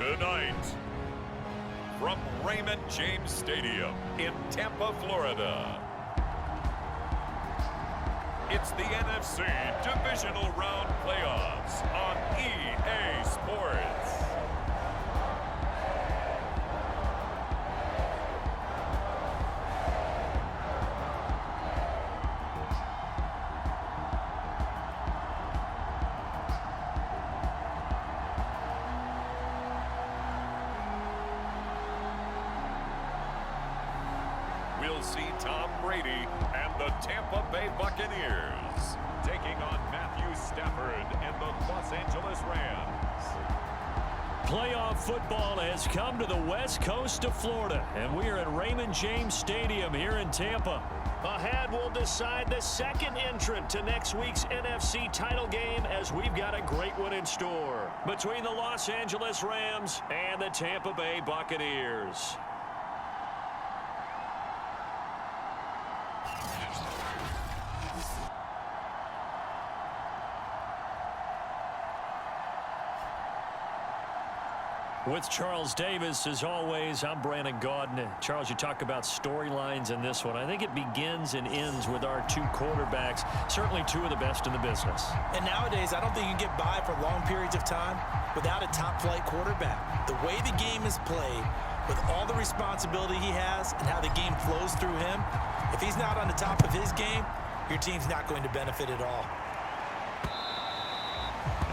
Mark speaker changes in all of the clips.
Speaker 1: Tonight, from Raymond James Stadium in Tampa, Florida, it's the NFC Divisional Round Playoffs on EA Sports. We'll see Tom Brady and the Tampa Bay Buccaneers taking on Matthew Stafford and the Los Angeles Rams.
Speaker 2: Playoff football has come to the west coast of Florida, and we are at Raymond James Stadium here in Tampa. Ahead, we'll decide the second entrant to next week's NFC title game, as we've got a great one in store between the Los Angeles Rams and the Tampa Bay Buccaneers. With Charles Davis, as always, I'm Brandon Gaudin. Charles, you talk about storylines in this one. I think it begins and ends with our two quarterbacks, certainly two of the best in the business.
Speaker 3: And nowadays, I don't think you can get by for long periods of time without a top-flight quarterback. The way the game is played, with all the responsibility he has and how the game flows through him, if he's not on the top of his game, your team's not going to benefit at all.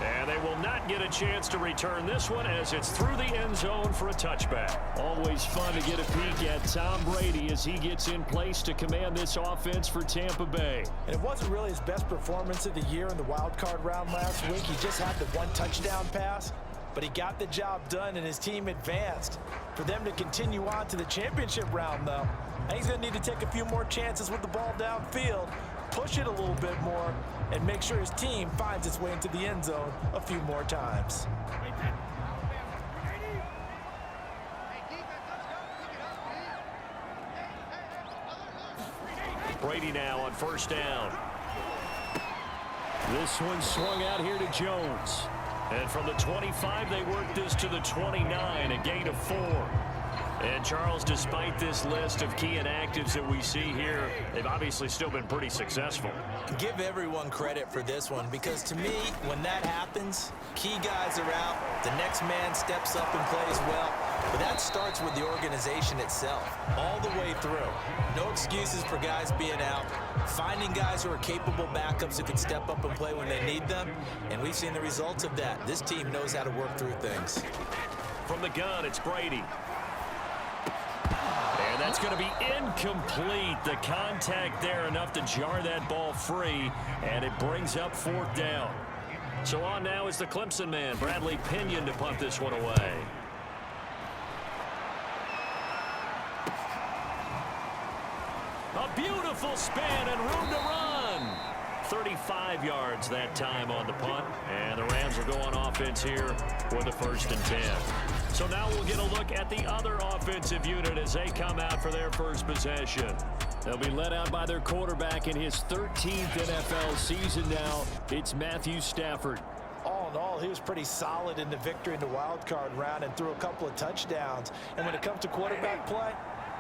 Speaker 2: And they will not get a chance to return this one, as it's through the end zone for a touchback. Always fun to get a peek at Tom Brady as he gets in place to command this offense for Tampa Bay.
Speaker 3: And it wasn't really his best performance of the year in the wild card round last week. He just had the one touchdown pass, but he got the job done and his team advanced. For them to continue on to the championship round, though, I think he's going to need to take a few more chances with the ball downfield, push it a little bit more, and make sure his team finds its way into the end zone a few more times.
Speaker 2: Brady now on first down. This one swung out here to Jones. And from the 25, they work this to the 29, a gain of 4. And, Charles, despite this list of key inactives that we see here, they've obviously still been pretty successful.
Speaker 3: Give everyone credit for this one, because to me, when that happens, key guys are out, the next man steps up and plays well. But that starts with the organization itself, all the way through. No excuses for guys being out, finding guys who are capable backups who can step up and play when they need them, and we've seen the results of that. This team knows how to work through things.
Speaker 2: From the gun, it's Brady. And that's going to be incomplete. The contact there enough to jar that ball free, and it brings up fourth down. So on now is the Clemson man, Bradley Pinion, to punt this one away. A beautiful spin and room to run. 35 yards that time on the punt, and the Rams will go on offense here with a 1st and 10. So now we'll get a look at the other offensive unit as they come out for their first possession. They'll be led out by their quarterback in his 13th NFL season now. It's Matthew Stafford.
Speaker 3: All in all, he was pretty solid in the victory in the wild card round and threw a couple of touchdowns. And when it comes to quarterback play,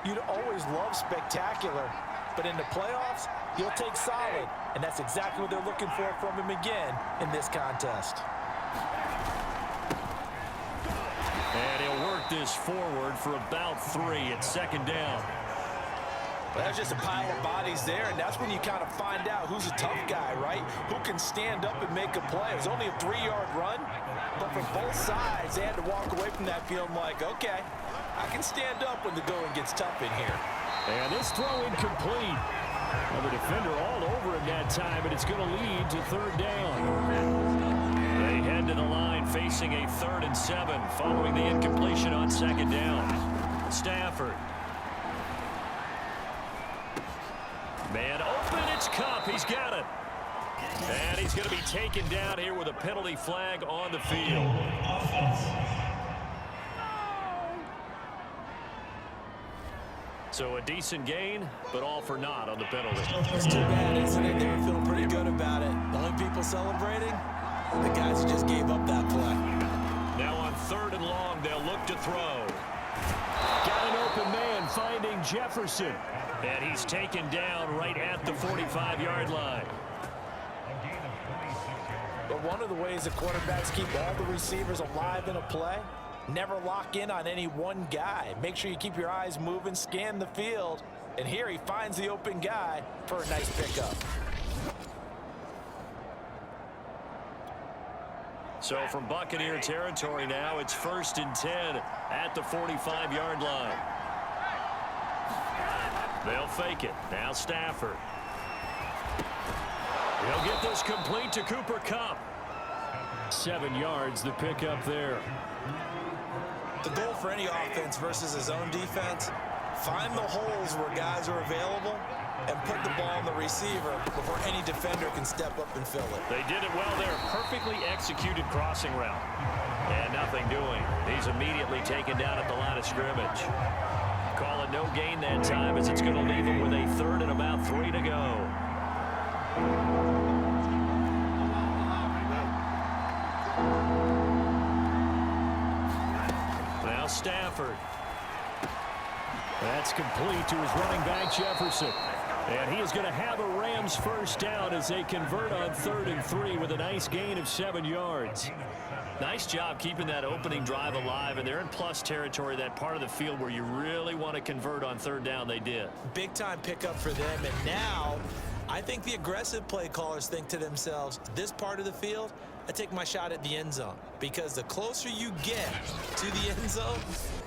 Speaker 3: you'd always love spectacular. But in the playoffs, he'll take solid. And that's exactly what they're looking for from him again in this contest.
Speaker 2: And he'll work this forward for about 3 at 2nd down.
Speaker 3: Well, there's just a pile of bodies there, and that's when you kind of find out who's a tough guy, right? Who can stand up and make a play. It was only a 3-yard run, but from both sides, they had to walk away from that field like, okay, I can stand up when the going gets tough in here.
Speaker 2: And this throw incomplete. Well, the defender all over him that time, but it's going to lead to 3rd down. They head to the line facing a 3rd and 7 following the incompletion on 2nd down. Stafford. Man open, it's Cup. He's got it. And he's going to be taken down here with a penalty flag on the field. So a decent gain, but all for naught on the penalty.
Speaker 3: It's too bad, isn't it? They were feeling pretty good about it. The only people celebrating, the guys who just gave up that play.
Speaker 2: Now on 3rd and long and they'll look to throw.
Speaker 4: Got an open man finding Jefferson.
Speaker 2: And he's taken down right at the 45-yard line.
Speaker 3: But one of the ways the quarterbacks keep all the receivers alive in a play, never lock in on any one guy. Make sure you keep your eyes moving, scan the field, and here he finds the open guy for a nice pickup.
Speaker 2: So from Buccaneer territory now, it's 1st and 10 at the 45-yard line. They'll fake it. Now Stafford. He'll get this complete to Cooper Kupp.
Speaker 4: 7 yards, the pickup there.
Speaker 3: The goal for any offense versus his own defense, find the holes where guys are available and put the ball on the receiver before any defender can step up and fill it.
Speaker 2: They did it well there. Perfectly executed crossing route. And nothing doing. He's immediately taken down at the line of scrimmage. Call it no gain that time as it's going to leave him with a 3rd and about 3 to go. Now Stafford.
Speaker 4: That's complete to his running back, Jefferson. And he is going to have a Rams first down as they convert on 3rd and 3 with a nice gain of 7 yards.
Speaker 2: Nice job keeping that opening drive alive, and they're in plus territory, that part of the field where you really want to convert on 3rd down. They did.
Speaker 3: Big time pickup for them, and now I think the aggressive play callers think to themselves, this part of the field, I take my shot at the end zone, because the closer you get to the end zone,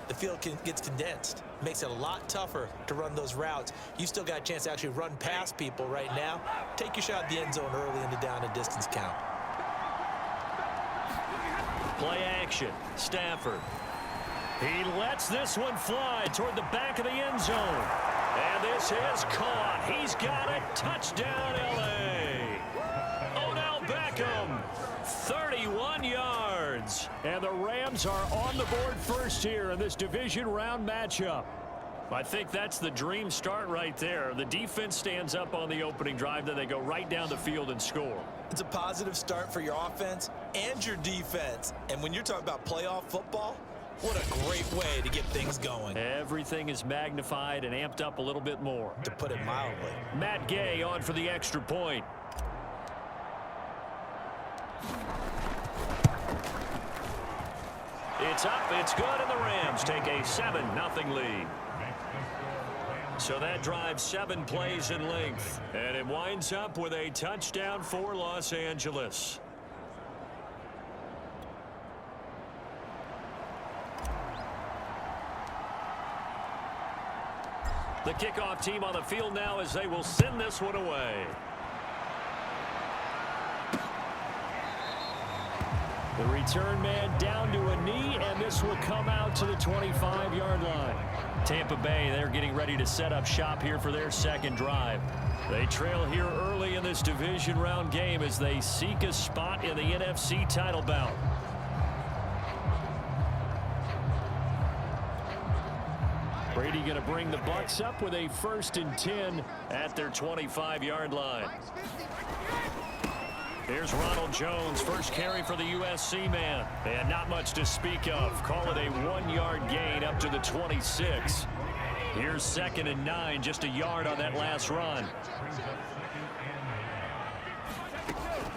Speaker 3: the field gets condensed. Makes it a lot tougher to run those routes. You still got a chance to actually run past people right now. Take your shot at the end zone early in the down and distance count.
Speaker 2: Play action. Stafford. He lets this one fly toward the back of the end zone. And this is caught. He's got it. Touchdown, L.A. Odell Beckham. 31 yards.
Speaker 4: And the Rams are on the board first here in this division round matchup.
Speaker 2: I think that's the dream start right there. The defense stands up on the opening drive, then they go right down the field and score.
Speaker 3: It's a positive start for your offense and your defense. And when you're talking about playoff football, what a great way to get things going.
Speaker 2: Everything is magnified and amped up a little bit more.
Speaker 3: To put it mildly.
Speaker 2: Matt Gay on for the extra point. It's up, it's good, and the Rams take a 7-0 lead. So that drives 7 plays in length, and it winds up with a touchdown for Los Angeles. The kickoff team on the field now as they will send this one away.
Speaker 4: The return man down to a knee, and this will come out to the 25-yard line.
Speaker 2: Tampa Bay, they're getting ready to set up shop here for their second drive. They trail here early in this division round game as they seek a spot in the NFC title bout.
Speaker 4: Brady going to bring the Bucs up with a 1st and 10
Speaker 2: at their 25-yard line. Here's Ronald Jones, first carry for the USC man. And not much to speak of. Call it a 1-yard gain up to the 26. Here's 2nd and 9, just a yard on that last run.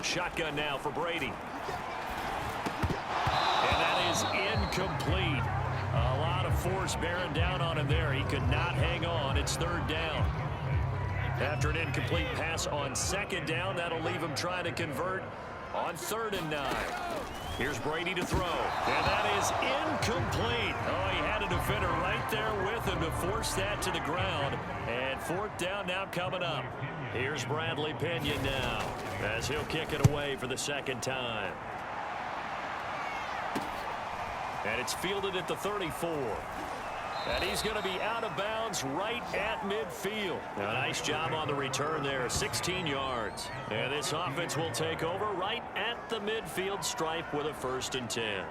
Speaker 2: Shotgun now for Brady. And that is incomplete. A lot of force bearing down on him there. He could not hang on. It's 3rd down. After an incomplete pass on 2nd down, that'll leave him trying to convert on 3rd and 9. Here's Brady to throw. And that is incomplete. Oh, he had a defender right there with him to force that to the ground. And 4th down now coming up. Here's Bradley Pinion now as he'll kick it away for the 2nd time. And it's fielded at the 34. And he's going to be out of bounds right at midfield. A nice job on the return there, 16 yards. And this offense will take over right at the midfield stripe with a 1st and 10.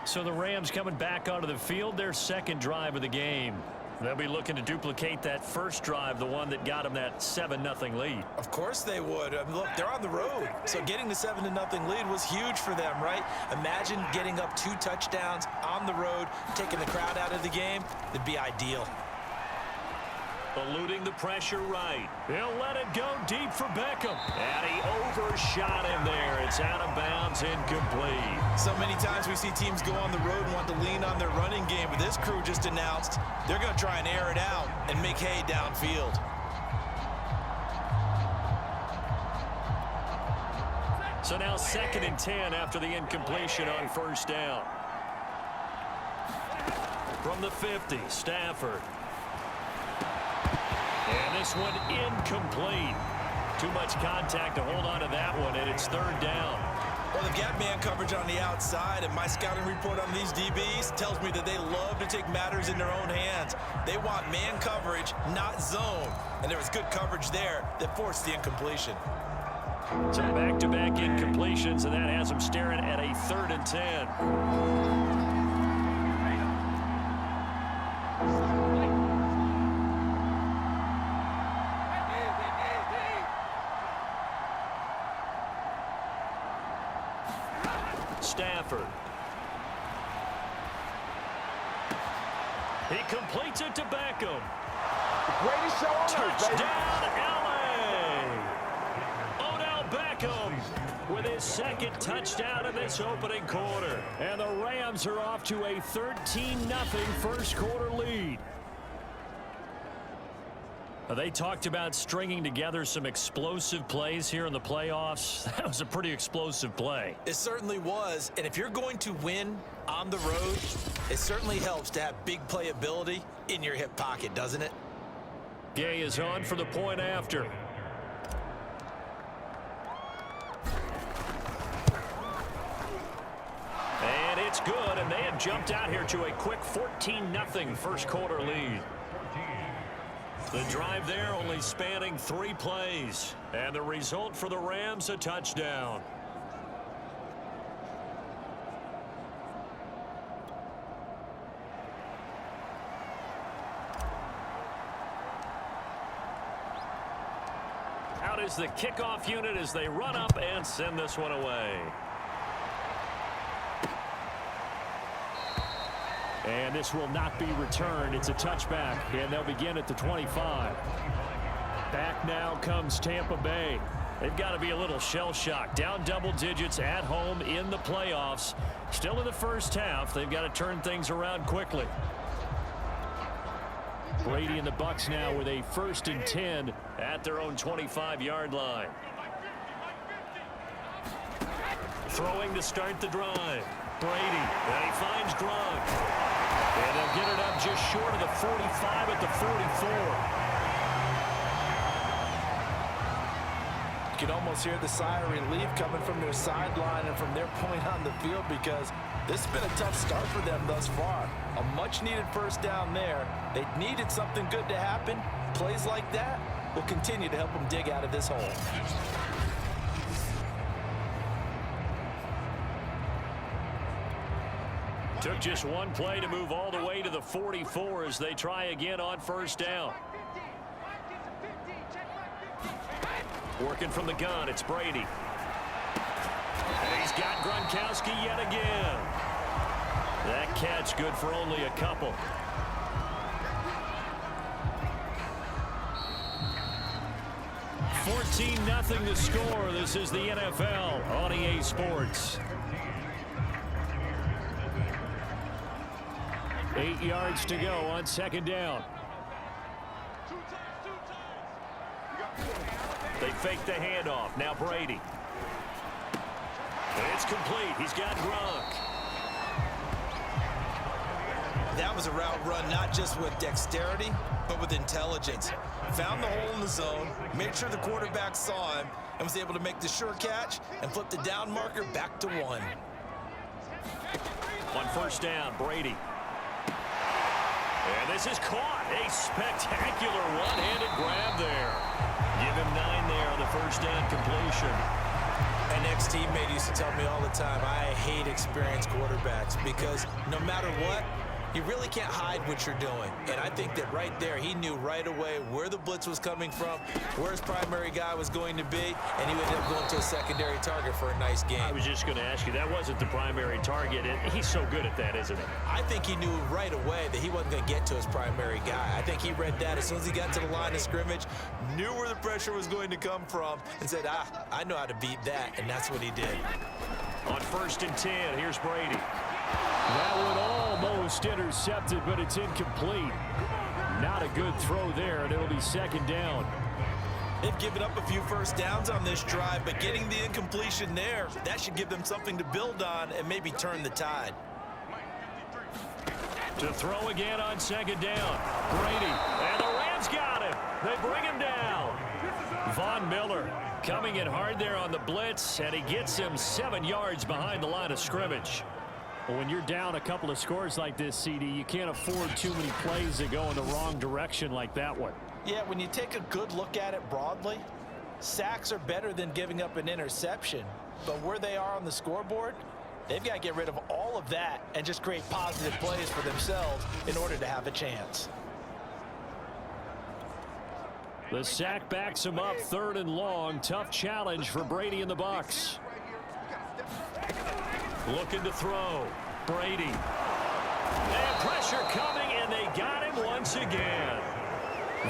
Speaker 4: So the Rams coming back onto the field, their second drive of the game.
Speaker 2: They'll be looking to duplicate that first drive, the one that got them that 7-0 lead.
Speaker 3: Of course they would. I mean, look, they're on the road. So getting the 7-0 lead was huge for them, right? Imagine getting up 2 touchdowns on the road, taking the crowd out of the game. It'd be ideal.
Speaker 2: Eluding the pressure right. He'll let it go deep for Beckham. And he overshot him there. It's out of bounds, incomplete.
Speaker 3: So many times we see teams go on the road and want to lean on their running game, but this crew just announced they're going to try and air it out and make hay downfield.
Speaker 2: So now 2nd and 10 after the incompletion on first down. From the 50, Stafford. And this one incomplete. Too much contact to hold on to that one, and it's 3rd down.
Speaker 3: Well, they've got man coverage on the outside, and my scouting report on these DBs tells me that they love to take matters in their own hands. They want man coverage, not zone. And there was good coverage there that forced the incompletion.
Speaker 2: So back-to-back incompletions, and that has them staring at a 3rd and 10. Stafford. He completes it to Beckham. Touchdown, LA! Odell Beckham with his 2nd touchdown in this opening quarter.
Speaker 4: And the Rams are off to a 13-0 first quarter lead.
Speaker 2: They talked about stringing together some explosive plays here in the playoffs. That was a pretty explosive play.
Speaker 3: It certainly was, and if you're going to win on the road, it certainly helps to have big playability in your hip pocket, doesn't it?
Speaker 2: Gay is on for the point after. And it's good, and they have jumped out here to a quick 14-0 first quarter lead. The drive there only spanning 3 plays. And the result for the Rams, a touchdown. Out is the kickoff unit as they run up and send this one away.
Speaker 4: And this will not be returned. It's a touchback, and they'll begin at the 25. Back now comes Tampa Bay.
Speaker 2: They've got to be a little shell-shocked. Down double digits at home in the playoffs. Still in the first half. They've got to turn things around quickly.
Speaker 4: Brady and the Bucs now with a 1st and 10
Speaker 2: at their own 25-yard line. Throwing to start the drive. Brady, and he finds Gronk. And they'll get it up just short of the 45 at the 44.
Speaker 3: You can almost hear the sigh of relief coming from their sideline and from their point on the field, because this has been a tough start for them thus far. A much-needed first down there. They needed something good to happen. Plays like that will continue to help them dig out of this hole.
Speaker 2: Took just one play to move all the way to the 44 as they try again on first down. Working from the gun, it's Brady. And he's got Gronkowski yet again. That catch good for only a couple. $14-0 to score. This is the NFL on EA Sports.
Speaker 4: 8 yards to go on 2nd down.
Speaker 2: They fake the handoff. Now Brady. And it's complete. He's got Gronk.
Speaker 3: That was a route run not just with dexterity, but with intelligence. Found the hole in the zone, made sure the quarterback saw him, and was able to make the sure catch and flip the down marker back to 1.
Speaker 2: On first down, Brady. And this is caught. A spectacular one-handed grab there. Give him 9 there on the first down completion.
Speaker 3: An ex-teammate used to tell me all the time, I hate experienced quarterbacks, because no matter what, You really can't hide what you're doing. And I think that right there, he knew right away where the blitz was coming from, where his primary guy was going to be, and he would end up going to a secondary target for a nice game.
Speaker 2: I was just going to ask you, that wasn't the primary target, and he's so good at that, isn't he?
Speaker 3: I think he knew right away that he wasn't going to get to his primary guy. I think he read that as soon as he got to the line of scrimmage, knew where the pressure was going to come from, and said, I know how to beat that, and that's what he did.
Speaker 2: On 1st and 10, here's Brady.
Speaker 4: That one almost intercepted, but it's incomplete. Not a good throw there, and it'll be 2nd down.
Speaker 3: They've given up a few first downs on this drive, but getting the incompletion there, that should give them something to build on and maybe turn the tide.
Speaker 2: To throw again on 2nd down. Brady, and the Rams got him. They bring him down. Von Miller coming in hard there on the blitz, and he gets him 7 yards behind the line of scrimmage.
Speaker 4: Well, when you're down a couple of scores like this, CD, you can't afford too many plays that go in the wrong direction like that one.
Speaker 3: Yeah, when you take a good look at it broadly, sacks are better than giving up an interception. But where they are on the scoreboard, they've got to get rid of all of that and just create positive plays for themselves in order to have a chance.
Speaker 4: The sack backs him up, 3rd and long. Tough challenge for Brady and the Bucs.
Speaker 2: Looking to throw. Brady. And pressure coming, and they got him once again.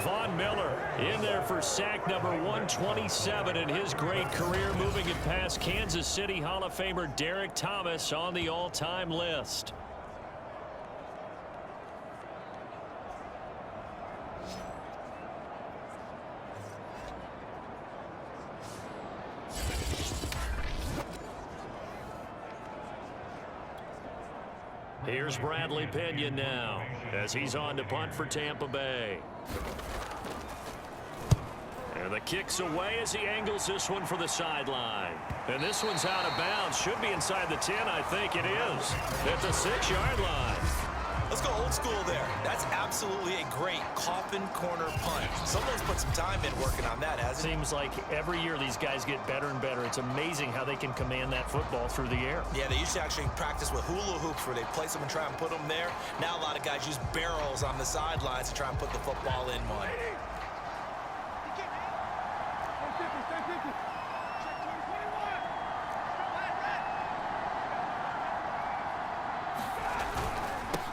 Speaker 2: Von Miller in there for sack number 127 in his great career, moving it past Kansas City Hall of Famer Derek Thomas on the all-time list. Here's Bradley Pinion now as he's on to punt for Tampa Bay. And the kick's away as he angles this one for the sideline. And this one's out of bounds. Should be inside the 10, I think it is. At the 6-yard line.
Speaker 3: Let's go old school there. That's absolutely a great coffin corner punt. Someone's put some time in working on that, hasn't it?
Speaker 2: Seems like every year these guys get better and better. It's amazing how they can command that football through the air.
Speaker 3: Yeah, they used to actually practice with hula hoops where they place them and try and put them there. Now a lot of guys use barrels on the sidelines to try and put the football in one.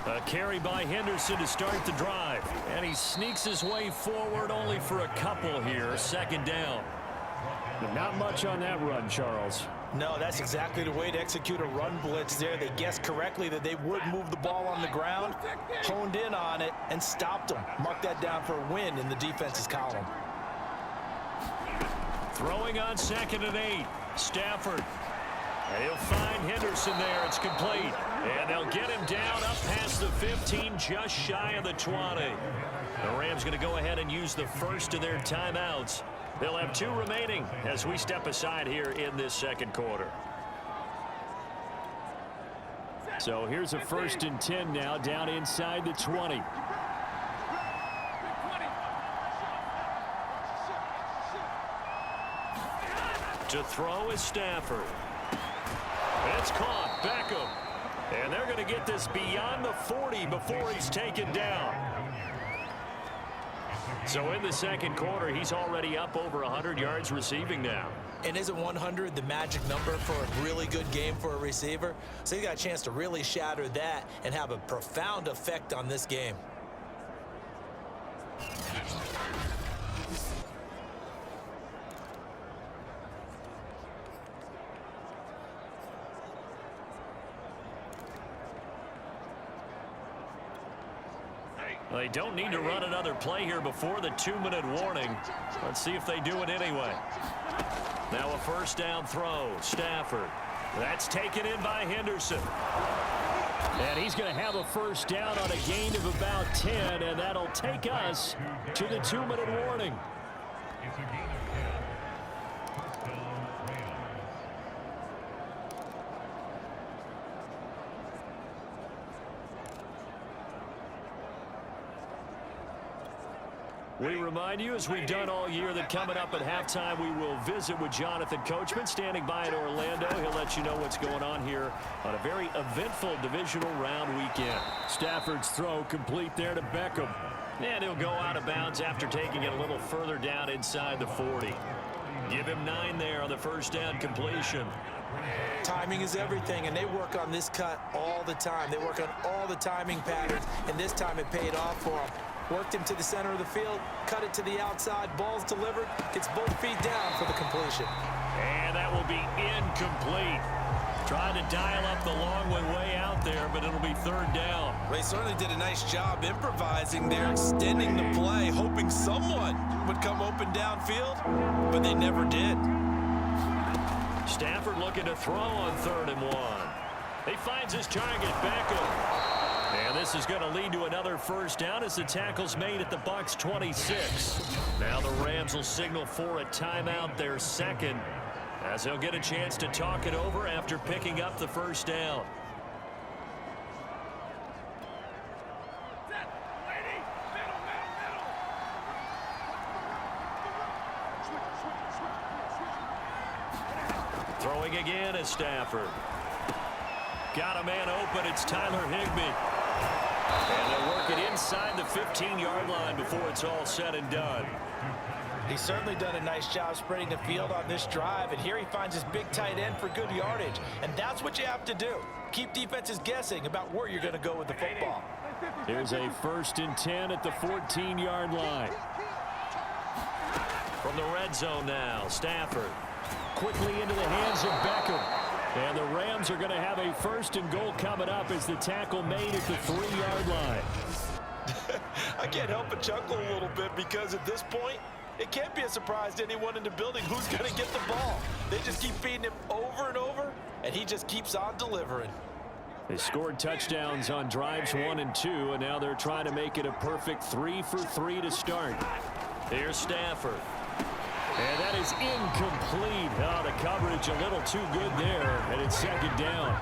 Speaker 2: A carry by Henderson to start the drive. And he sneaks his way forward only for a couple here. 2nd down.
Speaker 4: But not much on that run, Charles.
Speaker 3: No, that's exactly the way to execute a run blitz there. They guessed correctly that they would move the ball on the ground, honed in on it, and stopped them. Mark that down for a win in the defense's column.
Speaker 2: Throwing on 2nd and 8. Stafford. And he'll find Henderson there. It's complete. And they'll get him down up past the 15, just shy of the 20. The Rams going to go ahead and use the first of their timeouts. They'll have 2 remaining as we step aside here in this 2nd quarter.
Speaker 4: So here's a 1st and 10 now, down inside the 20.
Speaker 2: To throw is Stafford. It's caught. Beckham. And they're going to get this beyond the 40 before he's taken down. So in the 2nd quarter, he's already up over 100 yards receiving now.
Speaker 3: And isn't 100 the magic number for a really good game for a receiver? So you got a chance to really shatter that and have a profound effect on this game.
Speaker 2: They don't need to run another play here before the 2-minute warning. Let's see if they do it anyway. Now a 1st down throw. Stafford. That's taken in by Henderson.
Speaker 4: And he's going to have a 1st down on a gain of about 10, and that'll take us to the 2-minute warning. We remind you, as we've done all year, that coming up at halftime, we will visit with Jonathan Coachman standing by in Orlando. He'll let you know what's going on here on a very eventful divisional round weekend. Stafford's throw complete there to Beckham. And he'll go out of bounds after taking it a little further down inside the 40. Give him 9 there on the first down completion.
Speaker 3: Timing is everything, and they work on this cut all the time. They work on all the timing patterns, and this time it paid off for them. Worked him to the center of the field, cut it to the outside, ball's delivered, gets both feet down for the completion.
Speaker 4: And that will be incomplete. Trying to dial up the long one way out there, but it'll be third down.
Speaker 3: They certainly did a nice job improvising there, extending the play, hoping someone would come open downfield, but they never did.
Speaker 4: Stafford looking to throw on 3rd and 1. He finds his target, Beckham. And this is going to lead to another first down as the tackle's made at the Bucs 26. Now the Rams will signal for a timeout, their second, as they'll get a chance to talk it over after picking up the first down. Throwing again is Stafford. Got a man open. It's Tyler Higbee. And they'll work it inside the 15-yard line before it's all said and done.
Speaker 3: He's certainly done a nice job spreading the field on this drive, and here he finds his big tight end for good yardage. And that's what you have to do. Keep defenses guessing about where you're going to go with the football.
Speaker 4: Here's a 1st and 10 at the 14-yard line. From the red zone now, Stafford. Quickly into the hands of Beckham. And the Rams are going to have a 1st and goal coming up as the tackle made at the 3-yard line.
Speaker 3: I can't help but chuckle a little bit because at this point, it can't be a surprise to anyone in the building who's going to get the ball. They just keep feeding him over and over, and he just keeps on delivering.
Speaker 4: They scored touchdowns on drives 1 and 2, and now they're trying to make it a perfect 3 for 3 to start. Here's Stafford. And that is incomplete. Oh, the coverage a little too good there, and it's 2nd down.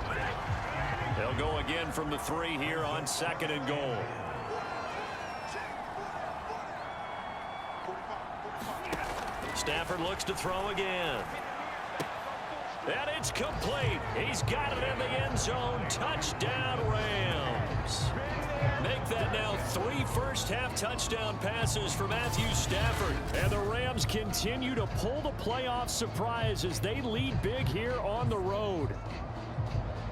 Speaker 4: They'll go again from the 3 here on 2nd and goal. Stafford looks to throw again. And it's complete. He's got it in the end zone. Touchdown, Rams. Make that now 3 first-half touchdown passes for Matthew Stafford. And the Rams continue to pull the playoff surprise as they lead big here on the road.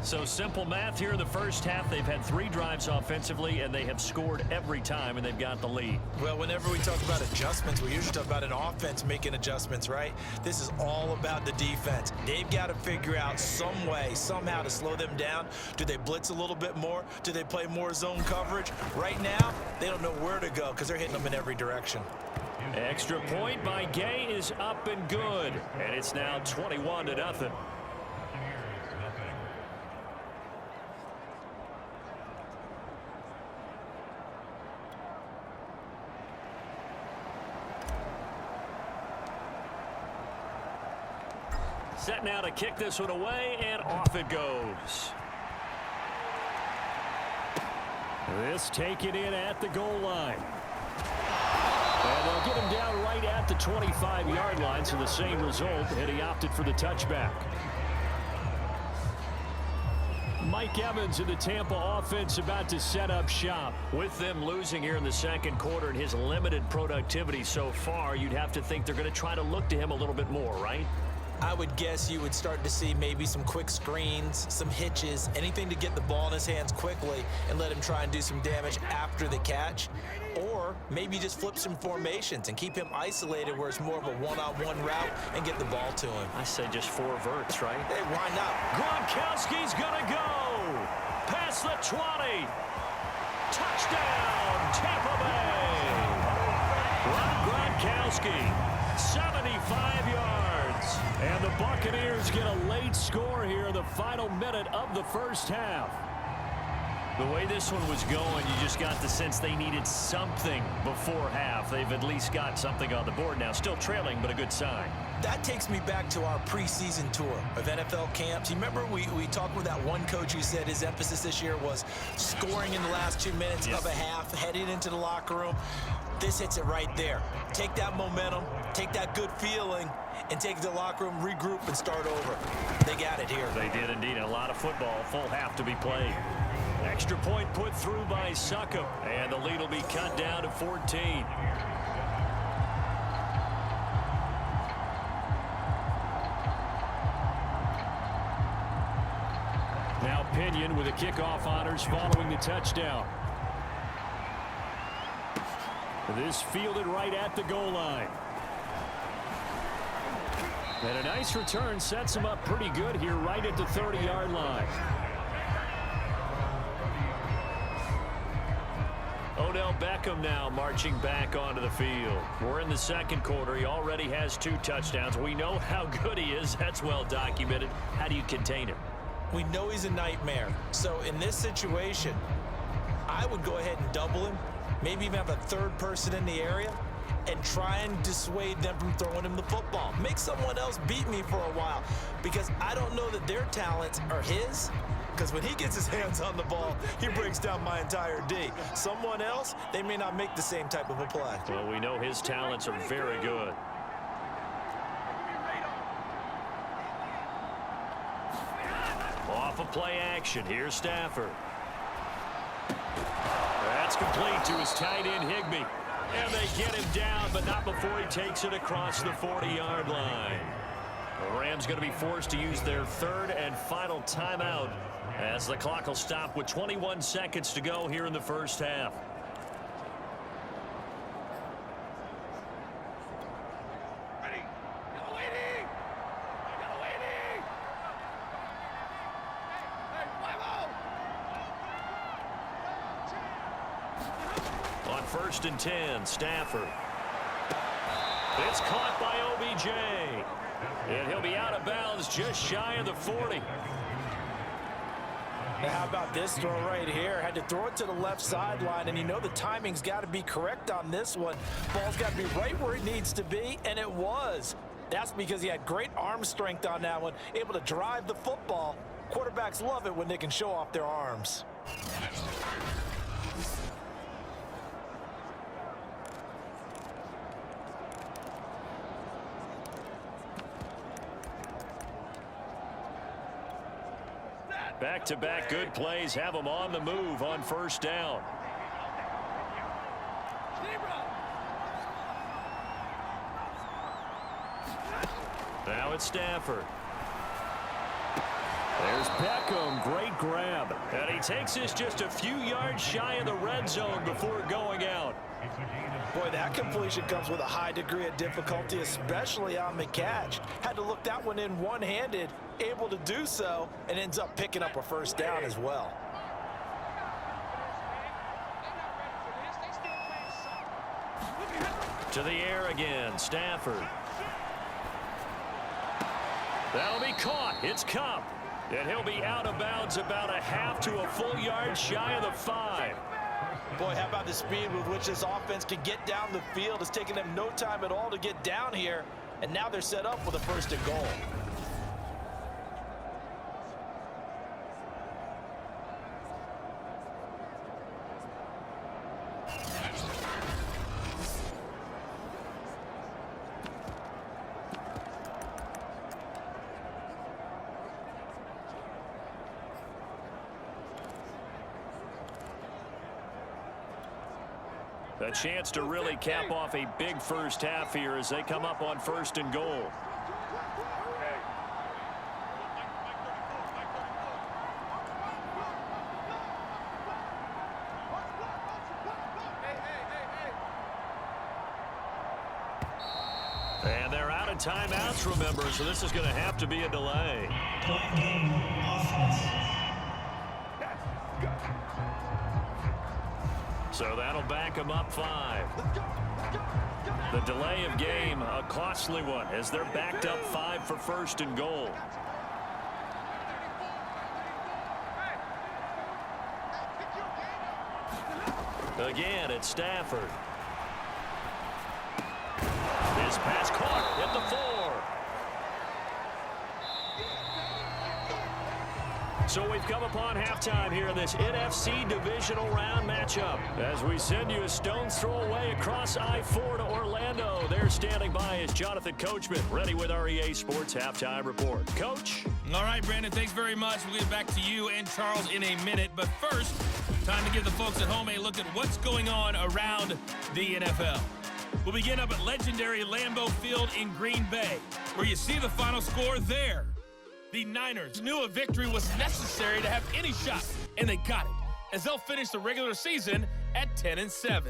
Speaker 4: So simple math here in the first half. They've had 3 drives offensively, and they have scored every time, and they've got the lead.
Speaker 3: Well, whenever we talk about adjustments, we usually talk about an offense making adjustments, right? This is all about the defense. They've got to figure out some way, somehow to slow them down. Do they blitz a little bit more? Do they play more zone coverage? Right now, they don't know where to go because they're hitting them in every direction.
Speaker 4: Extra point by Gay is up and good, and it's now 21-0. Set now to kick this one away, and off it goes. This taken in at the goal line. And they'll get him down right at the 25-yard line, so the same result, and he opted for the touchback. Mike Evans in the Tampa offense about to set up shop. With them losing here in the second quarter and his limited productivity so far, you'd have to think they're going to try to look to him a little bit more, right?
Speaker 3: I would guess you would start to see maybe some quick screens, some hitches, anything to get the ball in his hands quickly and let him try and do some damage after the catch. Or maybe just flip some formations and keep him isolated where it's more of a one-on-one route and get the ball to him.
Speaker 4: I say just 4 verts, right?
Speaker 3: Hey, why not?
Speaker 4: Gronkowski's gonna go past the 20. Touchdown, Tampa Bay. Gronkowski, 75 yards. And the Buccaneers get a late score here in the final minute of the first half.
Speaker 2: The way this one was going, you just got the sense they needed something before half. They've at least got something on the board now. Still trailing, but a good sign.
Speaker 3: That takes me back to our preseason tour of NFL camps. You remember we talked with that one coach who said his emphasis this year was scoring in the last 2 minutes of a half, heading into the locker room. This hits it right there. Take that momentum, take that good feeling, and take the locker room, regroup, and start over. They got it here.
Speaker 2: They did indeed. A lot of football, full half to be played. Extra point put through by Succop, and the lead will be cut down to 14. Now Pinion with the kickoff honors following the touchdown. This fielded right at the goal line. And a nice return sets him up pretty good here right at the 30-yard line. Odell Beckham now marching back onto the field. We're in the second quarter. He already has 2 touchdowns. We know how good he is. That's well documented. How do you contain him?
Speaker 3: We know he's a nightmare. So in this situation, I would go ahead and double him, maybe even have a third person in the area, and try and dissuade them from throwing him the football. Make someone else beat me for a while, because I don't know that their talents are his, because when he gets his hands on the ball, he breaks down my entire D. Someone else, they may not make the same type of a play.
Speaker 2: Well, we know his talents are very good. Off of play action, here's Stafford. That's complete to his tight end, Higbee. And they get him down, but not before he takes it across the 40-yard line. The Rams going to be forced to use their third and final timeout as the clock will stop with 21 seconds to go here in the first half. On 1st and 10, Stafford. It's caught by OBJ. And he'll be out of bounds just shy of the 40.
Speaker 3: Now how about this throw right here? Had to throw it to the left sideline, and you know the timing's got to be correct on this one. Ball's got to be right where it needs to be, and it was. That's because he had great arm strength on that one, able to drive the football. Quarterbacks love it when they can show off their arms.
Speaker 2: Back-to-back good plays have them on the move on 1st down. Now it's Stafford. There's Beckham. Great grab. And he takes this just a few yards shy of the red zone before going out.
Speaker 3: Boy, that completion comes with a high degree of difficulty, especially on the catch. Had to look that one in one-handed, able to do so, and ends up picking up a 1st down as well.
Speaker 2: To the air again, Stafford. That'll be caught. It's Cup. And he'll be out of bounds about a half to a full yard shy of the 5.
Speaker 3: Boy, how about the speed with which this offense can get down the field? It's taken them no time at all to get down here, and now they're set up with a 1st and goal.
Speaker 2: A chance to really cap off a big first half here as they come up on 1st and goal. And they're out of timeouts, remember, so this is going to have to be a delay. So that'll back them up 5. The delay of game, a costly one, as they're backed up 5 for 1st and goal. Again, it's Stafford. This pass caught at the 4. So we've come upon halftime here in this NFC Divisional Round matchup. As we send you a stone's throw away across I-4 to Orlando. There standing by is Jonathan Coachman, ready with our EA Sports Halftime Report. Coach?
Speaker 5: All right, Brandon, thanks very much. We'll get back to you and Charles in a minute. But first, time to give the folks at home a look at what's going on around the NFL. We'll begin up at legendary Lambeau Field in Green Bay, where you see the final score there. The Niners knew a victory was necessary to have any shot, and they got it, as they'll finish the regular season at 10-7.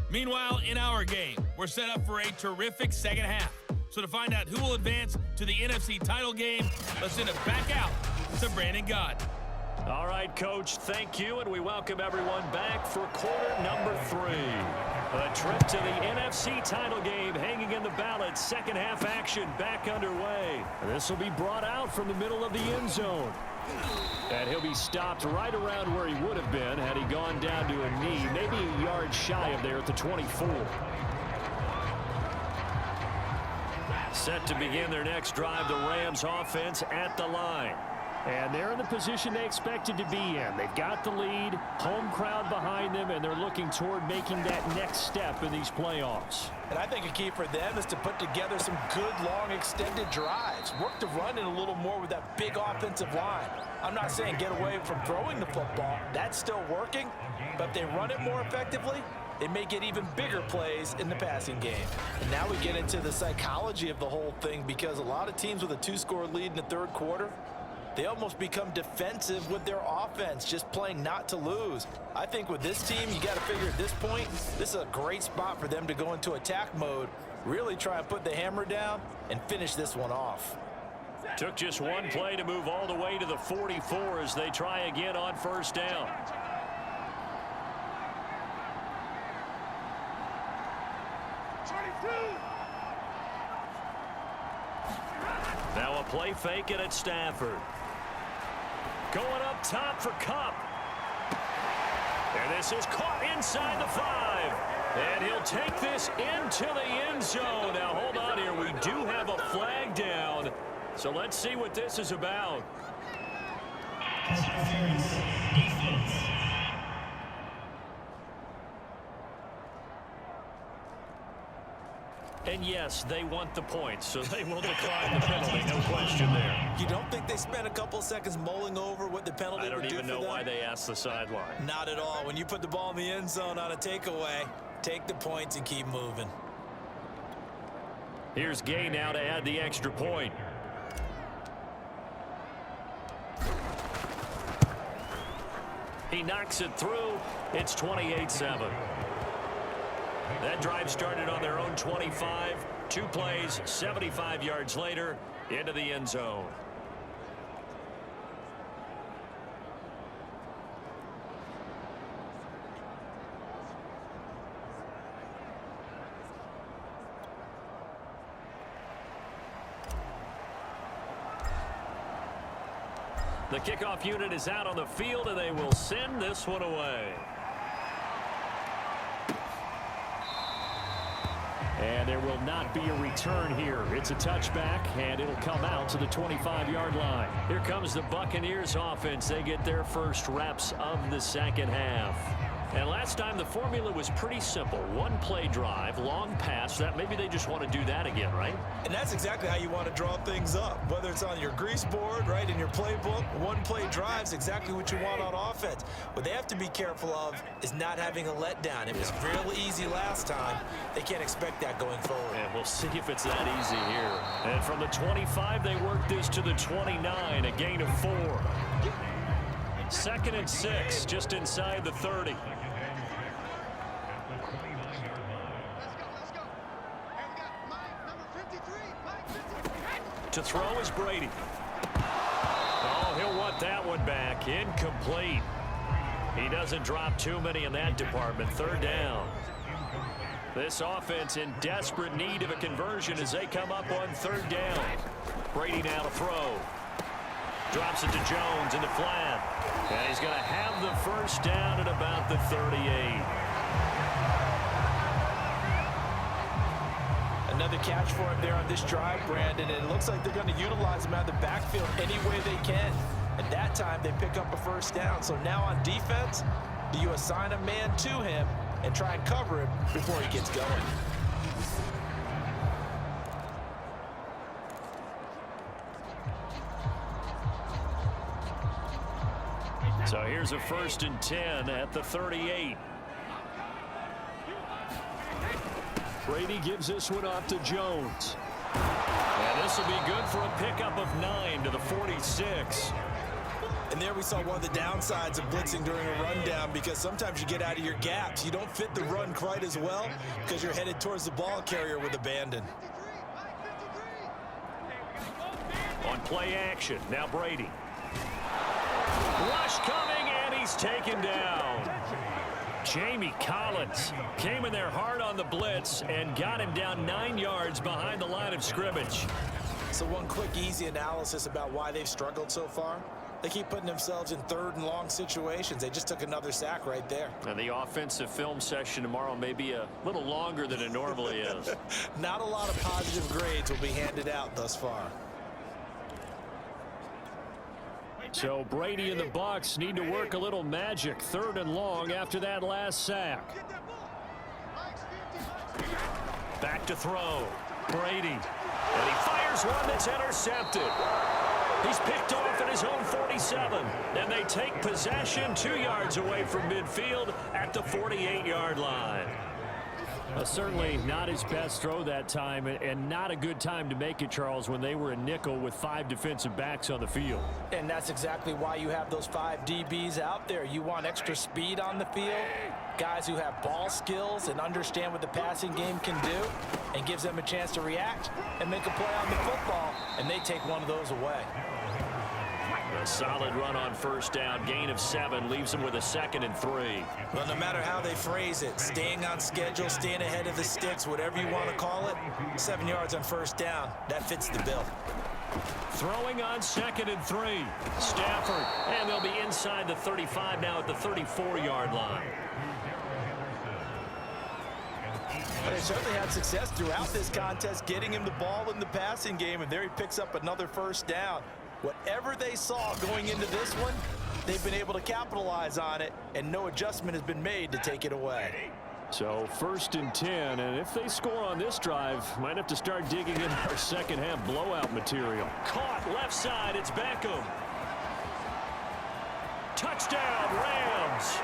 Speaker 5: Meanwhile, in our game, we're set up for a terrific second half. So to find out who will advance to the NFC title game, let's send it back out to Brandon Gaudin.
Speaker 2: All right, Coach, thank you, and we welcome everyone back for quarter number 3. A trip to the NFC title game hanging in the balance. Second half action back underway. This will be brought out from the middle of the end zone. And he'll be stopped right around where he would have been had he gone down to a knee, maybe a yard shy of there at the 24. Set to begin their next drive, the Rams offense at the line. And they're in the position they expected to be in. They've got the lead, home crowd behind them, and they're looking toward making that next step in these playoffs.
Speaker 3: And I think a key for them is to put together some good, long, extended drives. Work the run in a little more with that big offensive line. I'm not saying get away from throwing the football. That's still working. But if they run it more effectively, they may get even bigger plays in the passing game. And now we get into the psychology of the whole thing, because a lot of teams with a 2-score lead in the third quarter, they almost become defensive with their offense, just playing not to lose. I think with this team, you got to figure at this point, this is a great spot for them to go into attack mode, really try and put the hammer down and finish this one off.
Speaker 2: Took just one play to move all the way to the 44 as they try again on first down. Now a play fake, and it's Stafford. Going up top for Kupp. And this is caught inside the 5. And he'll take this into the end zone. Now hold on here. We do have a flag down. So let's see what this is about. And yes, they want the points, so they will decline the penalty, no question there.
Speaker 3: You don't think they spent a couple seconds mulling over what the penalty would do for them?
Speaker 2: I don't even know why they asked the sideline.
Speaker 3: Not at all. When you put the ball in the end zone on a takeaway, take the points and keep moving.
Speaker 2: Here's Gay now to add the extra point. He knocks it through. It's 28-7. That drive started on their own 25. 2 plays, 75 yards later, into the end zone. The kickoff unit is out on the field, and they will send this one away. And there will not be a return here. It's a touchback, and it'll come out to the 25-yard line. Here comes the Buccaneers offense. They get their first reps of the second half. And last time the formula was pretty simple. 1-play drive, long pass. That maybe they just want to do that again, right?
Speaker 3: And that's exactly how you want to draw things up. Whether it's on your grease board, right, in your playbook, 1-play drive's exactly what you want on offense. What they have to be careful of is not having a letdown. It was real easy last time. They can't expect that going forward.
Speaker 2: And we'll see if it's that easy here. And from the 25, they work this to the 29, a gain of 4. 2nd and 6, just inside the 30. To throw is Brady. Oh, he'll want that one back. Incomplete. He doesn't drop too many in that department. 3rd down. This offense in desperate need of a conversion as they come up on 3rd down. Brady now to throw. Drops it to Jones in the flat. And he's going to have the first down at about the 38.
Speaker 3: Another catch for him there on this drive, Brandon, and it looks like they're going to utilize him out of the backfield any way they can. At that time, they pick up a first down. So now on defense, do you assign a man to him and try and cover him before he gets going?
Speaker 2: So here's a 1st and 10 at the 38. Brady gives this one off to Jones. And this will be good for a pickup of 9 to the 46.
Speaker 3: And there we saw one of the downsides of blitzing during a rundown, because sometimes you get out of your gaps. You don't fit the run quite as well because you're headed towards the ball carrier with abandon.
Speaker 2: On play action, now Brady. Rush coming, and he's taken down. Jamie Collins came in there hard on the blitz and got him down 9 yards behind the line of scrimmage.
Speaker 3: So one quick, easy analysis about why they've struggled so far. They keep putting themselves in 3rd and long situations. They just took another sack right there.
Speaker 2: And the offensive film session tomorrow may be a little longer than it normally is.
Speaker 3: Not a lot of positive grades will be handed out thus far.
Speaker 2: So Brady and the Bucs need to work a little magic. 3rd and long after that last sack. Back to throw. Brady. And he fires one that's intercepted. He's picked off at his own 47. And they take possession 2 yards away from midfield at the 48-yard line. Certainly not his best throw that time, and not a good time to make it, Charles, when they were in nickel with 5 defensive backs on the field.
Speaker 3: And that's exactly why you have those 5 DBs out there. You want extra speed on the field, guys who have ball skills and understand what the passing game can do, and gives them a chance to react and make a play on the football, and they take one of those away.
Speaker 2: A solid run on 1st down, gain of 7, leaves them with a 2nd and 3.
Speaker 3: Well, no matter how they phrase it, staying on schedule, staying ahead of the sticks, whatever you want to call it, 7 yards on 1st down, that fits the bill.
Speaker 2: Throwing on 2nd and 3. Stafford, and they'll be inside the 35 now at the 34-yard line.
Speaker 3: They certainly had success throughout this contest, getting him the ball in the passing game, and there he picks up another 1st down. Whatever they saw going into this one, they've been able to capitalize on it, and no adjustment has been made to take it away.
Speaker 2: So 1st and 10, and if they score on this drive, might have to start digging in our second-half blowout material. Caught left side, it's Beckham. Touchdown, Rams.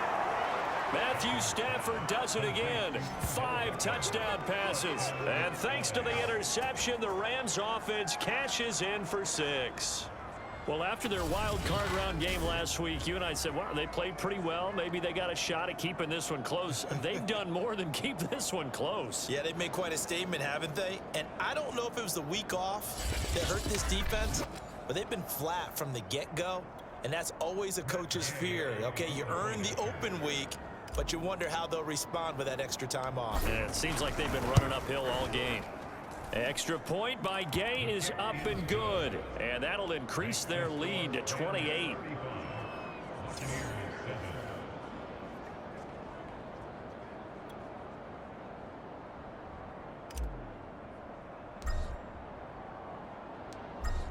Speaker 2: Matthew Stafford does it again. 5 touchdown passes. And thanks to the interception, the Rams offense cashes in for 6. Well, after their wild card round game last week, you and I said, wow, they played pretty well. Maybe they got a shot at keeping this one close. They've done more than keep this one close.
Speaker 3: Yeah, they've made quite a statement, haven't they? And I don't know if it was the week off that hurt this defense, but they've been flat from the get-go, and that's always a coach's fear. Okay, you earn the open week, but you wonder how they'll respond with that extra time off.
Speaker 2: Yeah, it seems like they've been running uphill all game. Extra point by Gay is up and good, and that'll increase their lead to 28.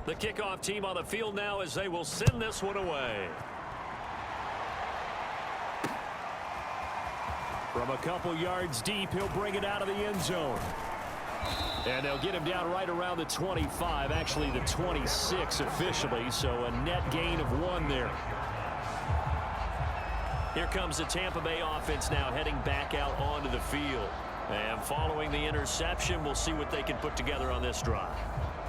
Speaker 2: The kickoff team on the field now as they will send this one away. From a couple yards deep, he'll bring it out of the end zone. And they'll get him down right around the 25, actually the 26 officially, so a net gain of 1 there. Here comes the Tampa Bay offense now heading back out onto the field. And following the interception, we'll see what they can put together on this drive.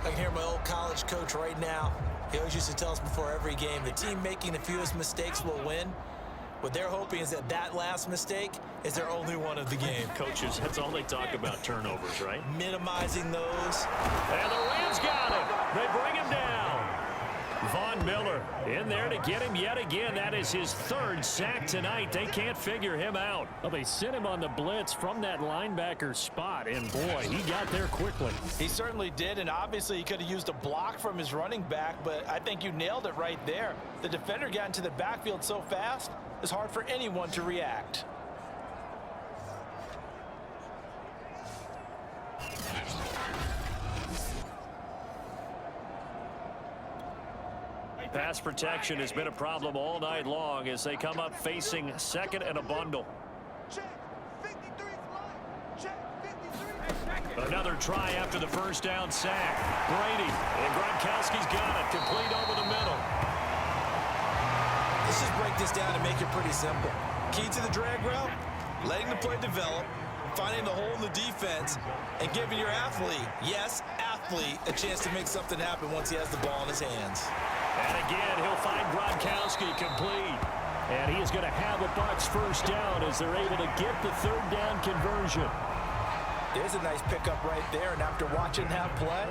Speaker 3: I can hear my old college coach right now. He always used to tell us before every game, the team making the fewest mistakes will win. What they're hoping is that that last mistake is their only one of the game.
Speaker 2: Coaches, that's all they talk about, turnovers, right?
Speaker 3: Minimizing those.
Speaker 2: And the Rams got him. They bring him down. Von Miller in there to get him yet again. That is his 3rd sack tonight. They can't figure him out. Well, they sent him on the blitz from that linebacker spot, and boy, he got there quickly.
Speaker 3: He certainly did, and obviously he could have used a block from his running back, but I think you nailed it right there. The defender got into the backfield so fast, it's hard for anyone to react.
Speaker 2: Pass protection has been a problem all night long as they come up facing second and a bundle. Another try after the first down sack. Brady, and Gronkowski's got it. Complete over the middle.
Speaker 3: Let's just break this down and make it pretty simple. Key to the drag route, letting the play develop, finding the hole in the defense, and giving your athlete, yes, athlete, a chance to make something happen once he has the ball in his hands.
Speaker 2: And again, he'll find Gronkowski complete. And he is going to have a Bucs first down as they're able to get the third down conversion.
Speaker 3: There's a nice pickup right there, and after watching that play,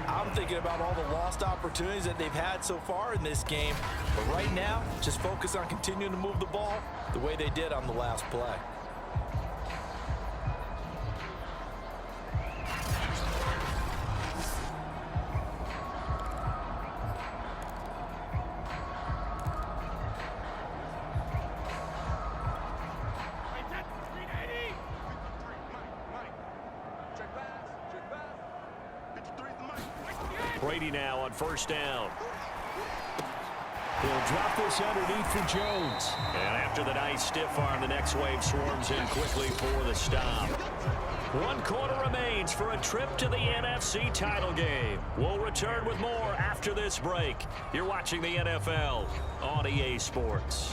Speaker 3: I'm thinking about all the lost opportunities that they've had so far in this game. But right now, just focus on continuing to move the ball the way they did on the last play.
Speaker 2: Brady now on first down. He'll drop this underneath for Jones. And after the nice stiff arm, the next wave swarms in quickly for the stop. 1 quarter remains for a trip to the NFC title game. We'll return with more after this break. You're watching the NFL on EA Sports.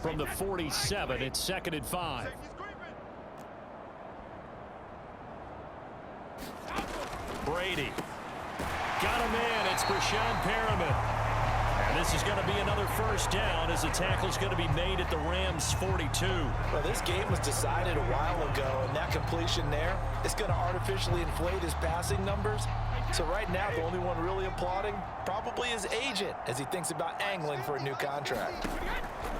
Speaker 2: From the 47, it's 2nd and 5. Brady. Got a man. It's Brashad Perriman. And this is going to be another first down as the tackle's going to be made at the Rams' 42.
Speaker 3: Well, this game was decided a while ago, and that completion there is going to artificially inflate his passing numbers. So right now, the only one really applauding probably his agent as he thinks about angling for a new contract.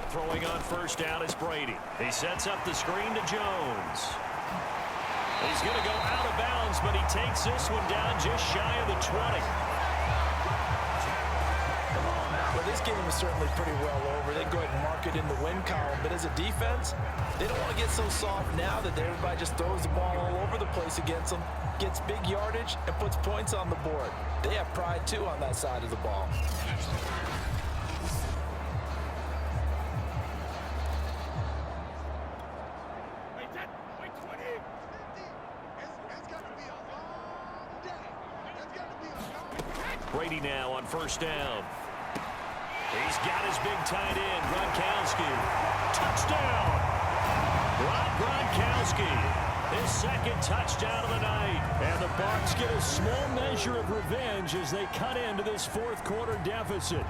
Speaker 2: Throwing on first down is Brady. He sets up the screen to Jones. He's going to go out of bounds, but he takes this one down just shy of the 20.
Speaker 3: Well, this game is certainly pretty well over. They go ahead and mark it in the win column. But as a defense, they don't want to get so soft now that everybody just throws the ball all over the place against them, gets big yardage, and puts points on the board. They have pride, too, on that side of the ball.
Speaker 2: Brady now on first down. He's got his big tight end, Gronkowski. Touchdown! Rob Gronkowski, his second touchdown of the night. And the Bucs get a small measure of revenge as they cut into this fourth quarter deficit.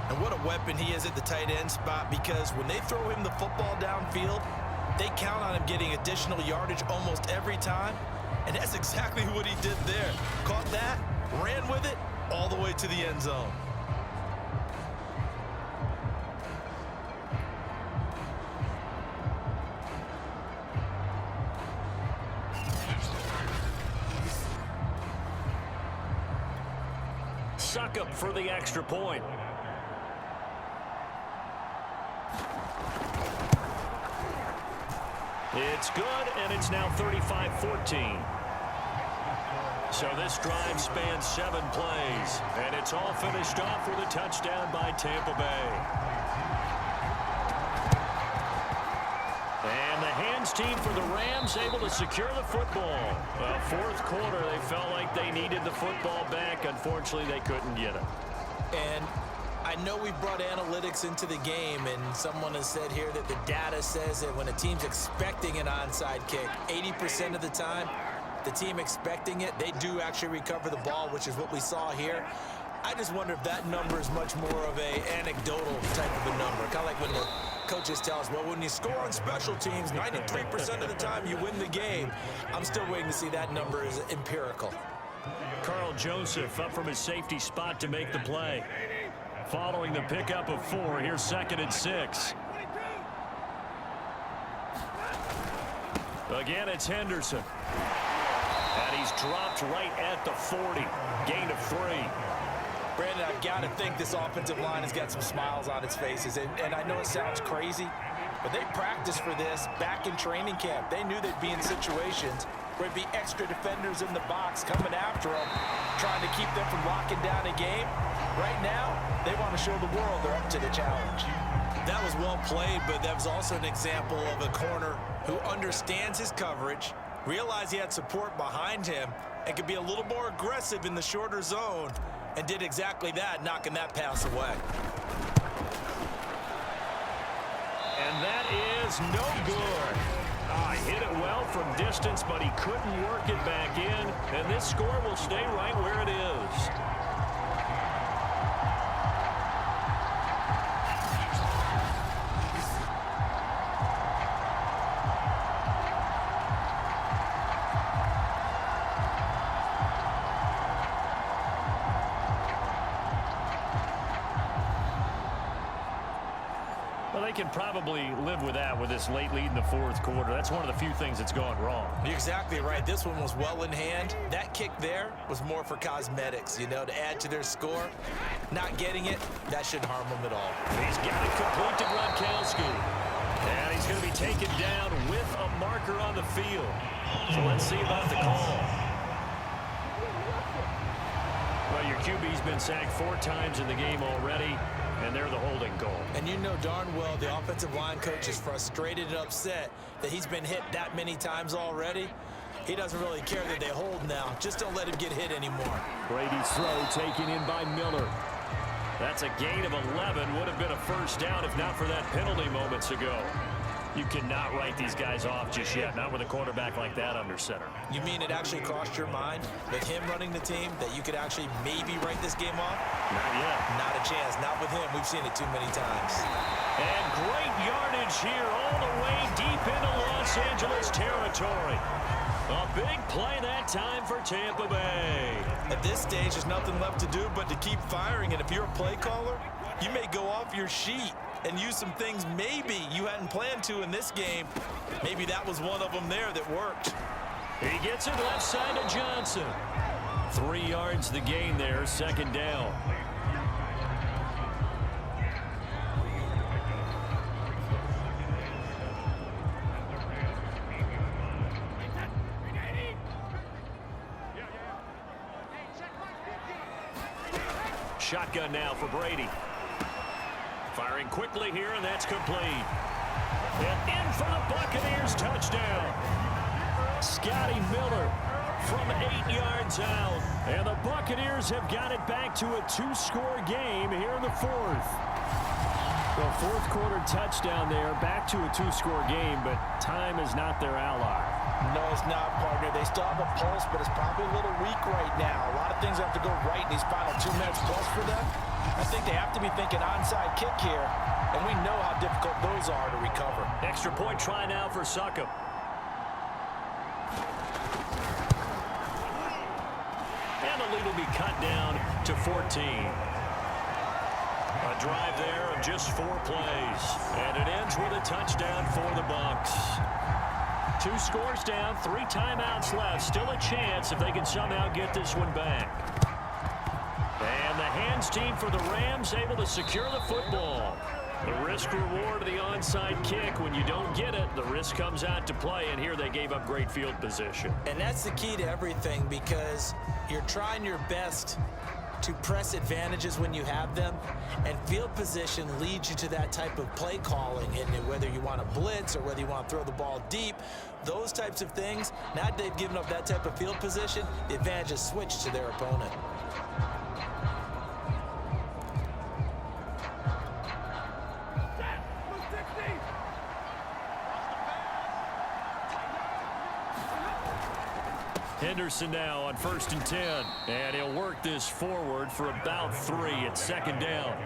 Speaker 3: And what a weapon he is at the tight end spot, because when they throw him the football downfield, they count on him getting additional yardage almost every time. And that's exactly what he did there. Caught that, ran with it, all the way to the end zone.
Speaker 2: Suck up for the extra point. It's good, and it's now 35-14. So this drive spans 7 plays, and it's all finished off with a touchdown by Tampa Bay. And the hands team for the Rams able to secure the football. Fourth quarter, they felt like they needed the football back. Unfortunately, they couldn't get it.
Speaker 3: And I know we brought analytics into the game, and someone has said here that the data says that when a team's expecting an onside kick, 80% of the time, the team expecting it, they do actually recover the ball, which is what we saw here. I just wonder if that number is much more of a anecdotal type of a number. Kind of like when the coaches tell us, well, when you score on special teams, 93% of the time you win the game. I'm still waiting to see that number is empirical.
Speaker 2: Carl Joseph up from his safety spot to make the play. Following the pickup of 4, here's 2nd and 6. Again, it's Henderson. And he's dropped right at the 40. Gain of 3.
Speaker 3: Brandon, I've got to think this offensive line has got some smiles on its faces. And I know it sounds crazy, but they practiced for this back in training camp. They knew they'd be in situations There'd be extra defenders in the box coming after them, trying to keep them from locking down a game. Right now, they want to show the world they're up to the challenge. That was well played, but that was also an example of a corner who understands his coverage, realized he had support behind him, and could be a little more aggressive in the shorter zone, and did exactly that, knocking that pass away.
Speaker 2: And that is no good. He hit it well from distance, but he couldn't work it back in, and this score will stay right where it is. They can probably live with that with this late lead in the fourth quarter. That's one of the few things that's gone wrong.
Speaker 3: You're exactly right. This one was well in hand. That kick there was more for cosmetics, you know, to add to their score. Not getting it, that shouldn't harm them at all.
Speaker 2: He's got it complete to Gronkowski. And he's going to be taken down with a marker on the field. So let's see about the call. Well, your QB's been sacked 4 times in the game already, and they're the holding goal.
Speaker 3: And you know darn well the offensive line coach is frustrated and upset that he's been hit that many times already. He doesn't really care that they hold now. Just don't let him get hit anymore.
Speaker 2: Brady's throw taken in by Miller. That's a gain of 11. Would have been a first down if not for that penalty moments ago. You cannot write these guys off just yet, not with a quarterback like that under center.
Speaker 3: You mean it actually crossed your mind with him running the team that you could actually maybe write this game off?
Speaker 2: Not yet.
Speaker 3: Not a chance. Not with him. We've seen it too many times.
Speaker 2: And great yardage here all the way deep into Los Angeles territory. A big play that time for Tampa Bay.
Speaker 3: At this stage, there's nothing left to do but to keep firing. And if you're a play caller, you may go off your sheet and use some things maybe you hadn't planned to in this game. Maybe that was one of them there that worked.
Speaker 2: He gets it left side to Johnson. 3 yards the gain there, second down. Shotgun now for Brady. Firing quickly here, and that's complete. And in for the Buccaneers, touchdown. Scotty Miller from 8 yards out. And the Buccaneers have got it back to a 2-score game here in the fourth. Well, fourth quarter touchdown there, back to a 2-score game, but time is not their ally.
Speaker 3: No, it's not, partner. They still have a pulse, but it's probably a little weak right now. A lot of things have to go right in these final 2 minutes plus for them. I think they have to be thinking onside kick here, and we know how difficult those are to recover.
Speaker 2: Extra point try now for Succop. And the lead will be cut down to 14. A drive there of just 4 plays. And it ends with a touchdown for the Bucs. 2 scores down, 3 timeouts left. Still a chance if they can somehow get this one back. And the hands team for the Rams able to secure the football. The risk reward of the onside kick. When you don't get it, the risk comes out to play, and here they gave up great field position.
Speaker 3: And that's the key to everything, because you're trying your best to press advantages when you have them, and field position leads you to that type of play calling. And whether you want to blitz or whether you want to throw the ball deep, those types of things, now that they've given up that type of field position, the advantage is switched to their opponent.
Speaker 2: Henderson now on 1st and 10. And he'll work this forward for about 3 at second down.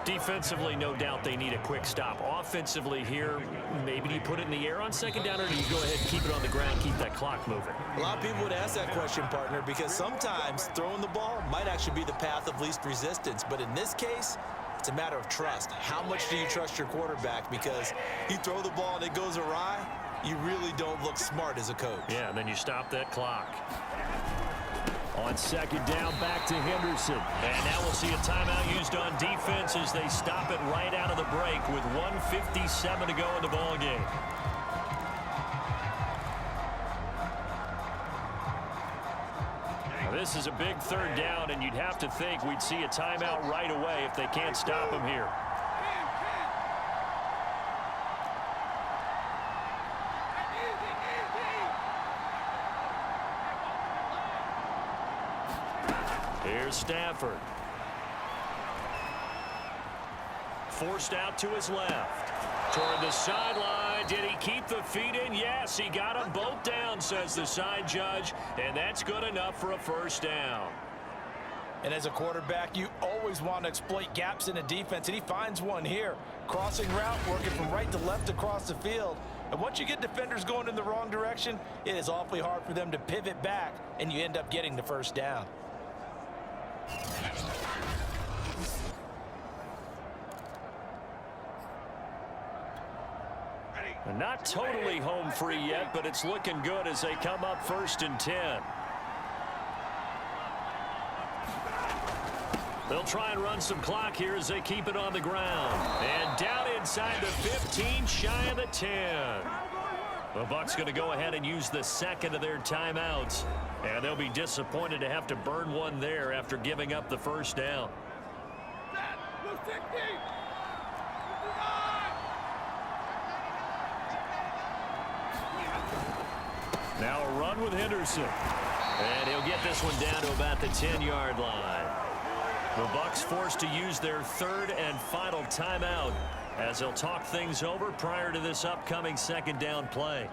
Speaker 2: Defensively, no doubt they need a quick stop. Offensively here, maybe do you put it in the air on second down, or do you go ahead and keep it on the ground, keep that clock moving?
Speaker 3: A lot of people would ask that question, partner, because sometimes throwing the ball might actually be the path of least resistance. But in this case, it's a matter of trust. How much do you trust your quarterback? Because you throw the ball and it goes awry, you really don't look smart as a coach.
Speaker 2: Yeah, and then you stop that clock. On second down, back to Henderson. And now we'll see a timeout used on defense as they stop it right out of the break with 1:57 to go in the ballgame. This is a big third down, and you'd have to think we'd see a timeout right away if they can't stop him here. Here's Stafford. Forced out to his left. Toward the sideline. Did he keep the feet in? Yes, he got them both down, says the side judge. And that's good enough for a first down.
Speaker 3: And as a quarterback, you always want to exploit gaps in a defense, and he finds one here. Crossing route, working from right to left across the field. And once you get defenders going in the wrong direction, it is awfully hard for them to pivot back, and you end up getting the first down.
Speaker 2: Not totally home free yet, but it's looking good as they come up 1st and 10. They'll try and run some clock here as they keep it on the ground. And down inside the 15, shy of the 10. The Bucs going to go ahead and use the second of their timeouts. And they'll be disappointed to have to burn one there after giving up the first down. Now a run with Henderson. And he'll get this one down to about the 10-yard line. The Bucs forced to use their third and final timeout as they'll talk things over prior to this upcoming second down play.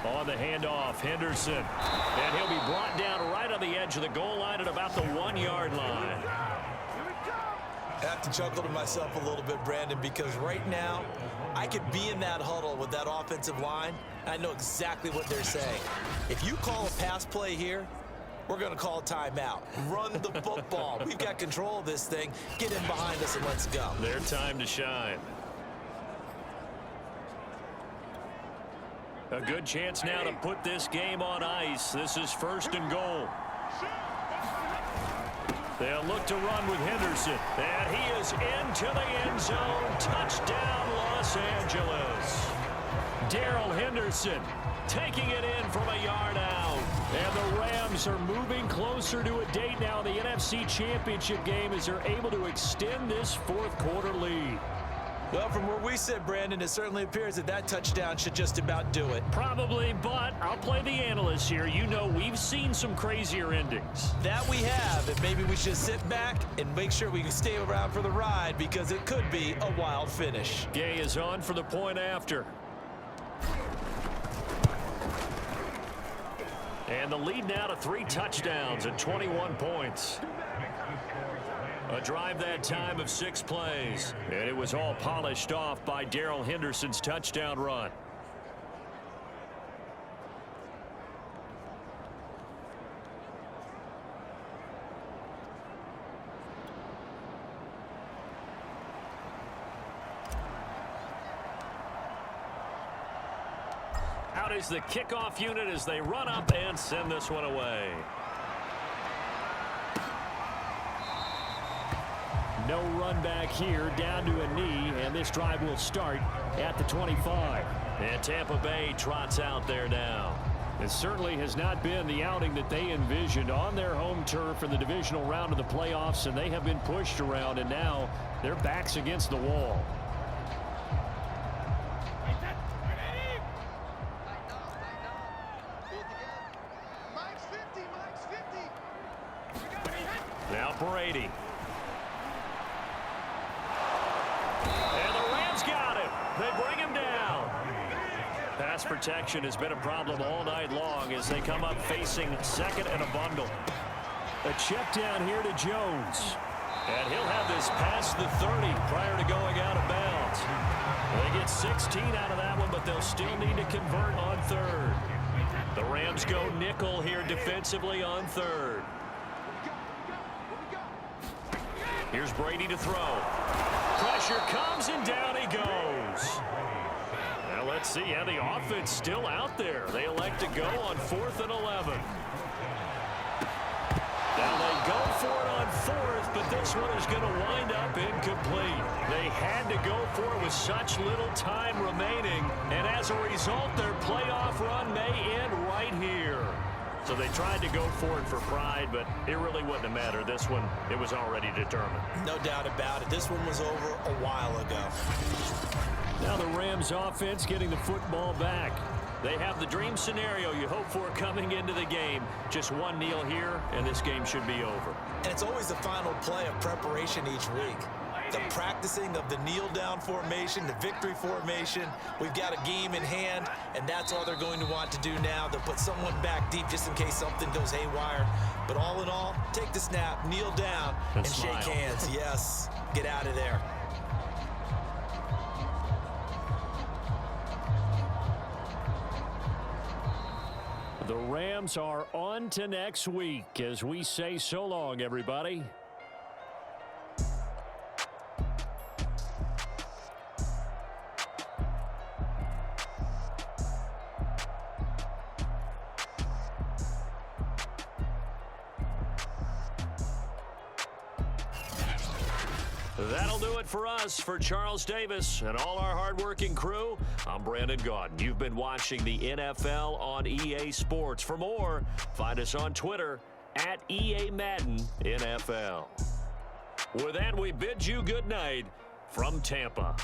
Speaker 2: On the handoff, Henderson. And he'll be brought down right on the edge of the goal line at about the 1-yard line.
Speaker 3: I have to chuckle to myself a little bit, Brandon, because right now I could be in that huddle with that offensive line. I know exactly what they're saying. If you call a pass play here, we're going to call a timeout. Run the football. We've got control of this thing. Get in behind us and let's go.
Speaker 2: Their time to shine. A good chance now to put this game on ice. This is 1st and goal. They'll look to run with Henderson. And he is into the end zone. Touchdown, Los Angeles. Darrell Henderson taking it in from a yard out. And the Rams are moving closer to a date now in the NFC Championship game as they're able to extend this fourth-quarter lead.
Speaker 3: Well, from where we sit, Brandon, it certainly appears that that touchdown should just about do it.
Speaker 2: Probably, but I'll play the analyst here. You know we've seen some crazier endings.
Speaker 3: That we have, and maybe we should sit back and make sure we can stay around for the ride because it could be a wild finish.
Speaker 2: Gay is on for the point after. And the lead now to 3 touchdowns and 21 points. A drive that time of 6 plays. And it was all polished off by Darrell Henderson's touchdown run. Out is the kickoff unit as they run up and send this one away. No run back here, down to a knee, and this drive will start at the 25. And Tampa Bay trots out there now. It certainly has not been the outing that they envisioned on their home turf in the divisional round of the playoffs, and they have been pushed around, and now their backs against the wall. Now Brady. They bring him down. Pass protection has been a problem all night long as they come up facing second and a bundle. A check down here to Jones. And he'll have this past the 30 prior to going out of bounds. They get 16 out of that one, but they'll still need to convert on third. The Rams go nickel here defensively on third. Here's Brady to throw. Pressure comes and down he goes. Now let's see how the offense still out there. They elect to go on 4th and 11. Now they go for it on 4th, but this one is going to wind up incomplete. They had to go for it with such little time remaining, and as a result, their playoff run may end right here. So they tried to go for it for pride, but it really wouldn't have mattered. This one, it was already determined.
Speaker 3: No doubt about it. This one was over a while ago.
Speaker 2: Now the Rams offense getting the football back. They have the dream scenario you hope for coming into the game. Just one kneel here, and this game should be over.
Speaker 3: And it's always the final play of preparation each week. The practicing of the kneel-down formation, the victory formation. We've got a game in hand, and that's all they're going to want to do now. They'll put someone back deep just in case something goes haywire. But all in all, take the snap, kneel down, and shake hands. Yes, get out of there.
Speaker 2: The Rams are on to next week as we say so long, everybody. That'll do it for us. For Charles Davis and all our hardworking crew, I'm Brandon Gaudin. You've been watching the NFL on EA Sports. For more, find us on Twitter at EA Madden NFL. With that, we bid you good night from Tampa.